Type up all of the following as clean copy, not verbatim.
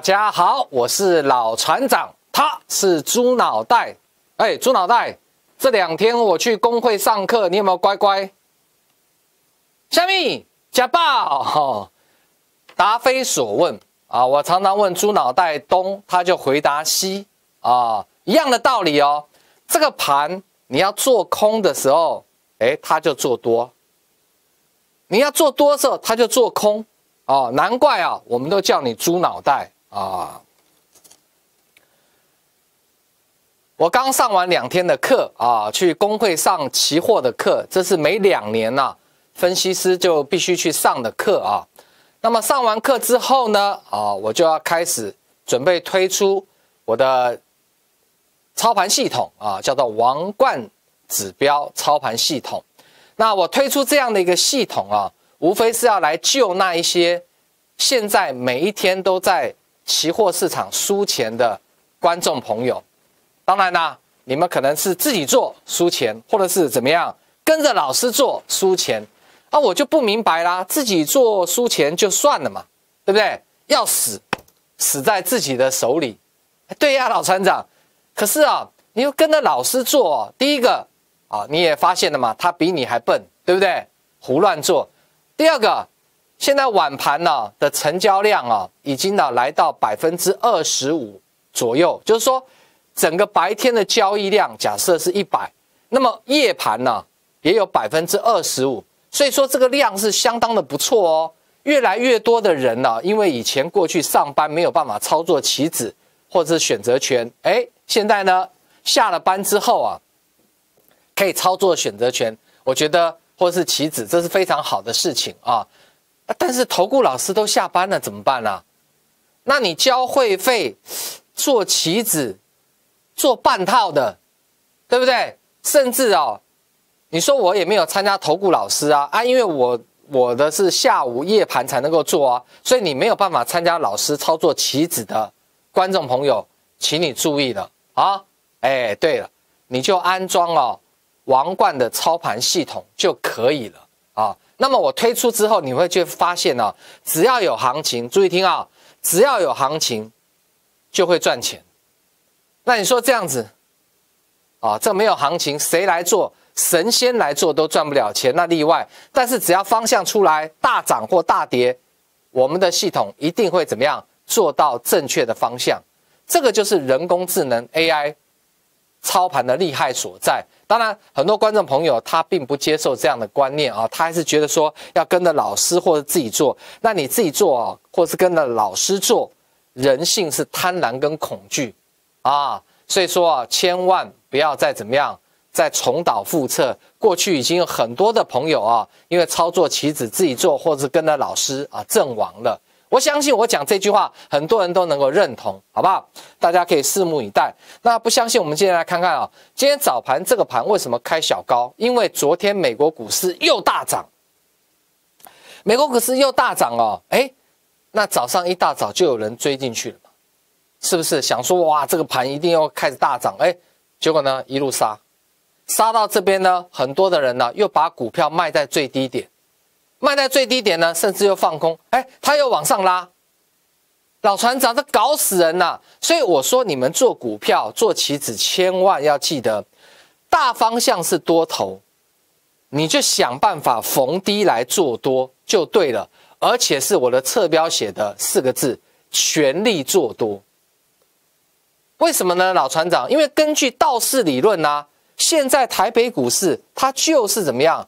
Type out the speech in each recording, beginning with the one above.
家好，我是老船长，他是猪脑袋。猪脑袋，这2天我去工会上课，你有没有乖乖？下面家暴，答非所问啊！我常常问猪脑袋东，他就回答西啊，一样的道理哦。这个盘你要做空的时候，他就做多；你要做多的时候，他就做空。哦，难怪啊，我们都叫你猪脑袋啊！我刚上完2天的课啊，去工会上期货的课，这是每2年呐，分析师就必须去上的课啊。那么上完课之后呢，我就要开始准备推出我的操盘系统啊，叫做王冠指标操盘系统。那我推出这样的一个系统啊，无非是要来救那一些现在每一天都在期货市场输钱的观众朋友。当然啦，你们可能是自己做输钱，或者是怎么样跟着老师做输钱。我就不明白啦，自己做输钱就算了嘛，对不对？要死在自己的手里。对呀，老船长。可是你又跟着老师做，第一个你也发现了嘛，他比你还笨，对不对？胡乱做。第二个，现在晚盘的成交量已经来到25%左右，就是说整个白天的交易量假设是100，那么夜盘也有25%，所以说这个量是相当的不错哦。越来越多的人因为以前过去上班没有办法操作期指或者是选择权，现在呢下了班之后可以操作选择权，我觉得或是期指，这是非常好的事情啊。但是投顾老师都下班了怎么办呢？那你交会费做期指做半套的，对不对？甚至你说我也没有参加投顾老师因为我的是下午夜盘才能够做所以你没有办法参加老师操作期指的观众朋友，请你注意了对了，你就安装王冠的操盘系统就可以了那么我推出之后，你会就发现只要有行情，注意听只要有行情就会赚钱。那你说这样子这没有行情谁来做？神仙来做都赚不了钱，那例外。但是只要方向出来，大涨或大跌，我们的系统一定会怎么样做到正确的方向。这个就是人工智能 AI 操盘的厉害所在。当然很多观众朋友他并不接受这样的观念他还是觉得说要跟着老师或者自己做。那你自己做或是跟着老师做，人性是贪婪跟恐惧所以说千万不要再怎么样再重蹈覆辙。过去已经有很多的朋友因为操作期指自己做或者是跟着老师阵亡了。我相信我讲这句话很多人都能够认同，好不好？大家可以拭目以待。那不相信我们今天来看看今天早盘这个盘为什么开小高？因为昨天美国股市又大涨。美国股市又大涨那早上一大早就有人追进去了嘛，是不是想说哇这个盘一定要开始大涨结果呢一路杀到这边呢，很多的人又把股票卖在最低点，卖在最低点呢，甚至又放空，他又往上拉。老船长，这搞死人了。所以我说你们做股票做期指千万要记得，大方向是多头，你就想办法逢低来做多就对了，而且是我的侧标写的4个字：全力做多。为什么呢，老船长？因为根据道氏理论现在台北股市它就是怎么样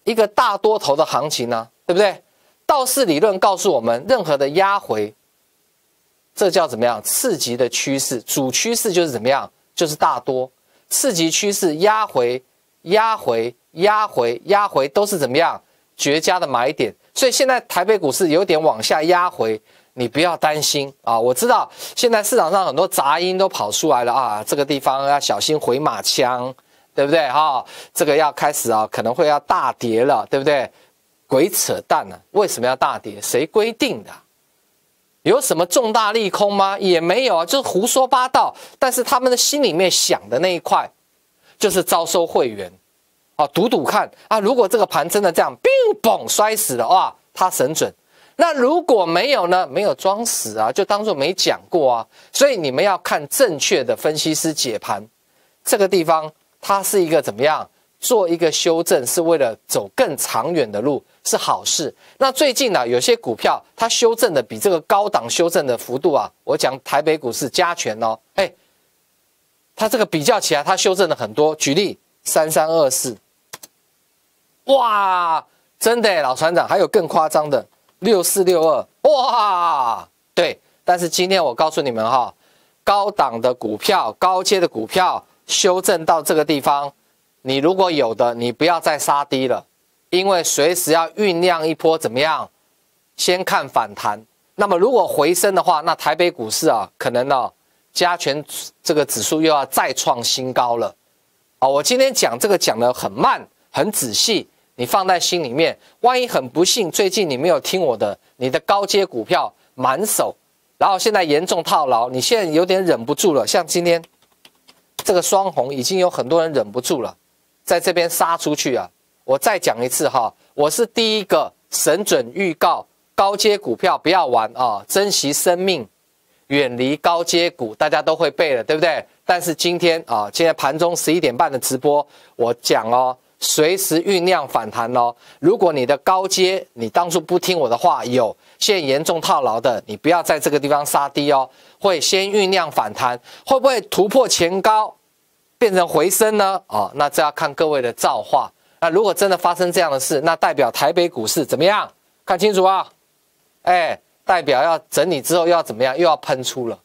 一个大多头的行情对不对？道氏理论告诉我们，任何的压回，这叫怎么样？次级的趋势，主趋势就是怎么样？就是大多。次级趋势压回、压回、压回、压回都是怎么样？绝佳的买点。所以现在台北股市有点往下压回，你不要担心我知道现在市场上很多杂音都跑出来了这个地方要小心回马枪，对不对这个要开始可能会要大跌了，对不对？鬼扯淡为什么要大跌？谁规定的？有什么重大利空吗？也没有就是胡说八道。但是他们的心里面想的那一块，就是招收会员赌赌看如果这个盘真的这样，砰砰摔死了他神准。那如果没有呢？没有装死啊，就当作没讲过啊。所以你们要看正确的分析师解盘，这个地方它是一个怎么样？做一个修正是为了走更长远的路，是好事。那最近呢，有些股票它修正的比这个高档修正的幅度啊，我讲台北股市加权哦，它这个比较起来，它修正了很多。举例3324，哇，真的耶，老船长，还有更夸张的6462，哇，对。但是今天我告诉你们哈，高档的股票、高阶的股票修正到这个地方。你如果有的，你不要再杀低了，因为随时要酝酿一波怎么样？先看反弹。那么如果回升的话，那台北股市啊，可能呢，加权这个指数又要再创新高了。我今天讲这个讲得很慢，很仔细，你放在心里面。万一很不幸，最近你没有听我的，你的高阶股票满手，然后现在严重套牢，你现在有点忍不住了。像今天这个双红，已经有很多人忍不住了。在这边杀出去啊！我再讲一次哈，我是第一个神准预告高阶股票不要玩啊，珍惜生命，远离高阶股，大家都会背了，对不对？但是今天啊，今天盘中11点半的直播，我讲哦，随时酝酿反弹哦。如果你的高阶你当初不听我的话，有现在严重套牢的，你不要在这个地方杀低哦，会先酝酿反弹，会不会突破前高？变成回升呢？那这要看各位的造化。那如果真的发生这样的事，那代表台北股市怎么样？看清楚啊！代表要整理之后又要怎么样？又要喷出了。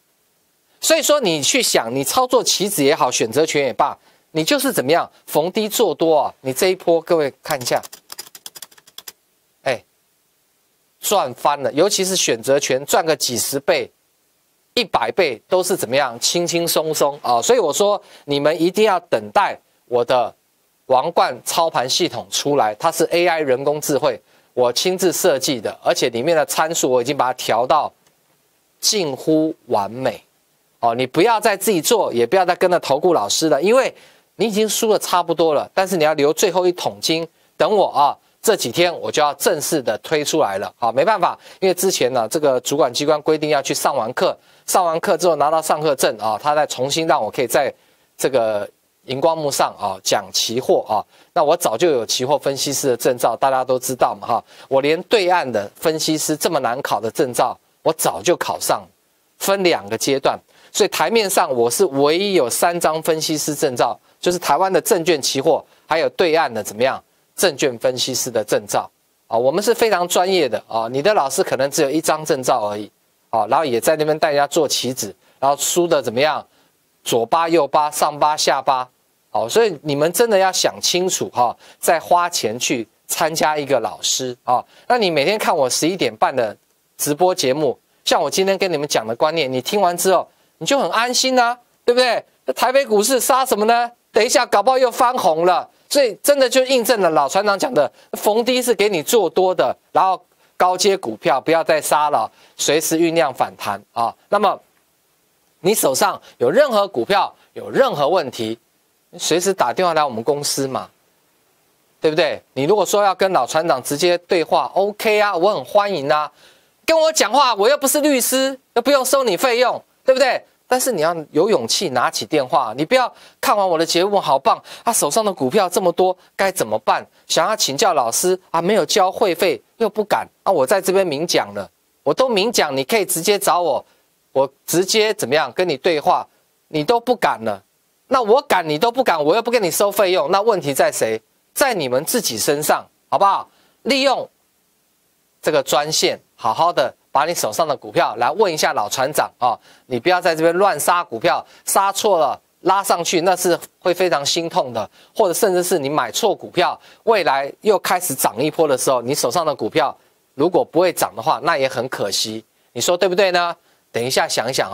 所以说你去想，你操作期指也好，选择权也罢，你就是怎么样逢低做多啊？你这一波各位看一下，赚翻了，尤其是选择权赚个几十倍。100倍都是怎么样轻轻松松啊！所以我说你们一定要等待我的王冠操盘系统出来，它是 AI 人工智慧，我亲自设计的，而且里面的参数我已经把它调到近乎完美你不要再自己做，也不要再跟着投顾老师了，因为你已经输的差不多了，但是你要留最后一桶金，等我这几天我就要正式的推出来了没办法，因为之前呢这个主管机关规定要去上完课。上完课之后拿到上课证他再重新让我可以在这个荧光幕上讲期货那我早就有期货分析师的证照，大家都知道嘛我连对岸的分析师这么难考的证照，我早就考上，分2个阶段，所以台面上我是唯一有3张分析师证照，就是台湾的证券期货，还有对岸的怎么样证券分析师的证照我们是非常专业的你的老师可能只有1张证照而已。然后也在那边带人家做棋子，然后输的怎么样？左扒右扒，上扒下扒，所以你们真的要想清楚再花钱去参加一个老师那你每天看我11点半的直播节目，像我今天跟你们讲的观念，你听完之后你就很安心啊，对不对？台北股市杀什么呢？等一下搞不好又翻红了，所以真的就印证了老船长讲的，逢低是给你做多的，然后。高阶股票不要再杀了，随时酝酿反弹那么你手上有任何股票有任何问题，随时打电话来我们公司嘛，对不对？你如果说要跟老船长直接对话 ，OK 啊，我很欢迎啊。跟我讲话，我又不是律师，又不用收你费用，对不对？但是你要有勇气拿起电话，你不要看完我的节目好棒手上的股票这么多该怎么办？想要请教老师没有交会费又不敢我在这边明讲了，我都明讲，你可以直接找我，我直接怎么样跟你对话，你都不敢了，那我敢你都不敢，我又不跟你收费用，那问题在谁？在你们自己身上，好不好？利用这个专线，好好的。把你手上的股票来问一下老船长你不要在这边乱杀股票，杀错了拉上去那是会非常心痛的，或者甚至是你买错股票，未来又开始涨一波的时候，你手上的股票如果不会涨的话，那也很可惜，你说对不对呢？等一下想一想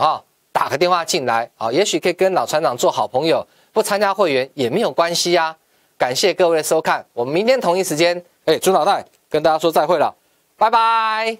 打个电话进来也许可以跟老船长做好朋友，不参加会员也没有关系啊。感谢各位的收看，我们明天同一时间，朱脑袋跟大家说再会了，拜拜。